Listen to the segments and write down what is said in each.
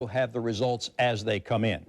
We'll have the results as they come in.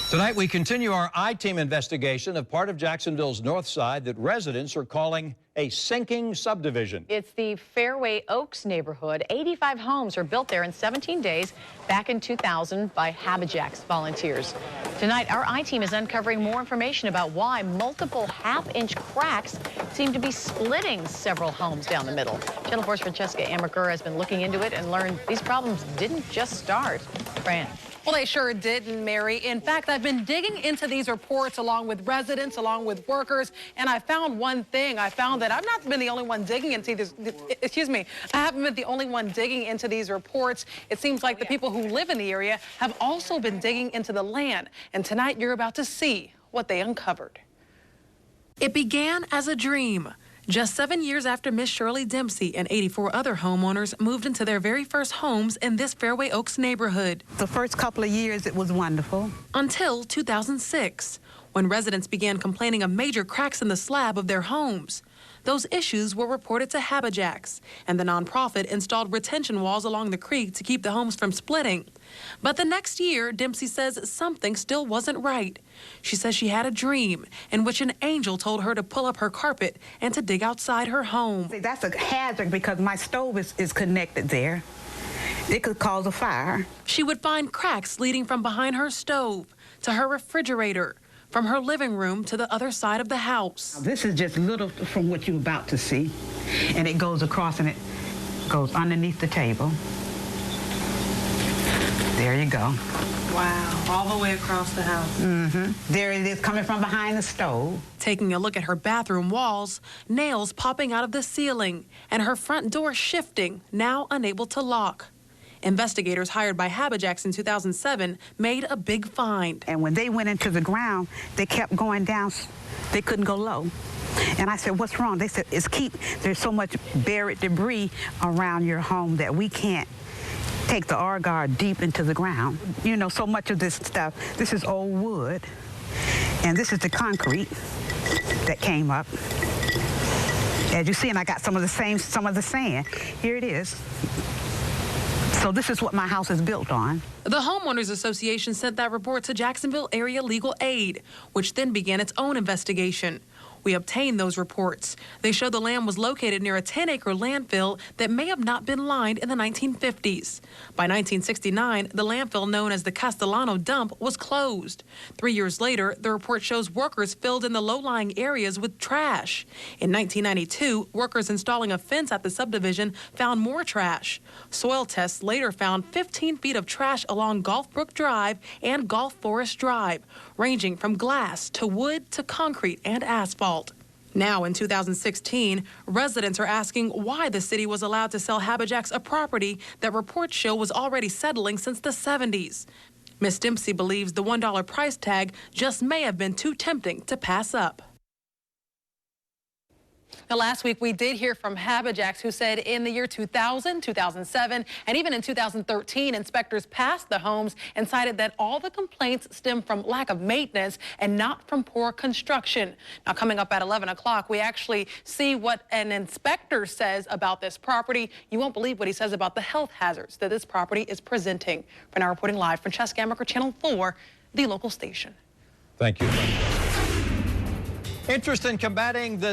Tonight, we continue our I-Team investigation of part of Jacksonville's north side that residents are calling a sinking subdivision. It's the Fairway Oaks neighborhood. 85 homes were built there in 17 days back in 2000 by HabiJax volunteers. Tonight, our I-Team is uncovering more information about why multiple half-inch cracks seem to be splitting several homes down the middle. Channel 4's Francesca Amaker has been looking into it and learned these problems didn't just start. Fran. Well, they sure didn't, Mary. In fact, I've been digging into these reports along with residents, along with workers, and I found one thing. I found that I've not been the only one digging into these, I haven't been the only one digging into these reports. It seems like the people who live in the area have also been digging into the land. And tonight, you're about to see what they uncovered. It began as a dream. Just 7 years after Miss Shirley Dempsey and 84 other homeowners moved into their very first homes in this Fairway Oaks neighborhood. The first couple of years, it was wonderful. Until 2006, when residents began complaining of major cracks in the slab of their homes. Those issues were reported to HabiJax, and the nonprofit installed retention walls along the creek to keep the homes from splitting. But the next year, Dempsey says something still wasn't right. She says she had a dream in which an angel told her to pull up her carpet and to dig outside her home. See, that's a hazard because my stove is connected there. It could cause a fire. She would find cracks leading from behind her stove to her refrigerator, from her living room to the other side of the house. This is just little from what you're about to see, and it goes across and it goes underneath the table. There you go. Wow, all the way across the house. There it is coming from behind the stove. Taking a look at her bathroom walls, nails popping out of the ceiling, and her front door shifting, now unable to lock. Investigators hired by HabiJax in 2007 made a big find. And when they went into the ground, they kept going down. They couldn't go low. And I said, what's wrong? They said, there's so much buried debris around your home that we can't take the R-guard deep into the ground. You know, so much of this stuff, this is old wood, and this is the concrete that came up. As you see, and I got some of the sand. Here it is. So this is what my house is built on. The Homeowners Association sent that report to Jacksonville Area Legal Aid, which then began its own investigation. We obtained those reports. They show the land was located near a 10-acre landfill that may have not been lined in the 1950s. By 1969, the landfill known as the Castellano Dump was closed. 3 years later, the report shows workers filled in the low-lying areas with trash. In 1992, workers installing a fence at the subdivision found more trash. Soil tests later found 15 feet of trash along Gulf Brook Drive and Gulf Forest Drive, ranging from glass to wood to concrete and asphalt. Now, in 2016, residents are asking why the city was allowed to sell HabiJax a property that reports show was already settling since the 70s. Ms. Dempsey believes the $1 price tag just may have been too tempting to pass up. Now, last week, we did hear from HabiJax, who said in the year 2000, 2007, and even in 2013, inspectors passed the homes and cited that all the complaints stem from lack of maintenance and not from poor construction. Now, coming up at 11 o'clock, we actually see what an inspector says about this property. You won't believe what he says about the health hazards that this property is presenting. For now, reporting live, Francesca Amaker, Channel 4, the local station. Thank you. Interest in combating the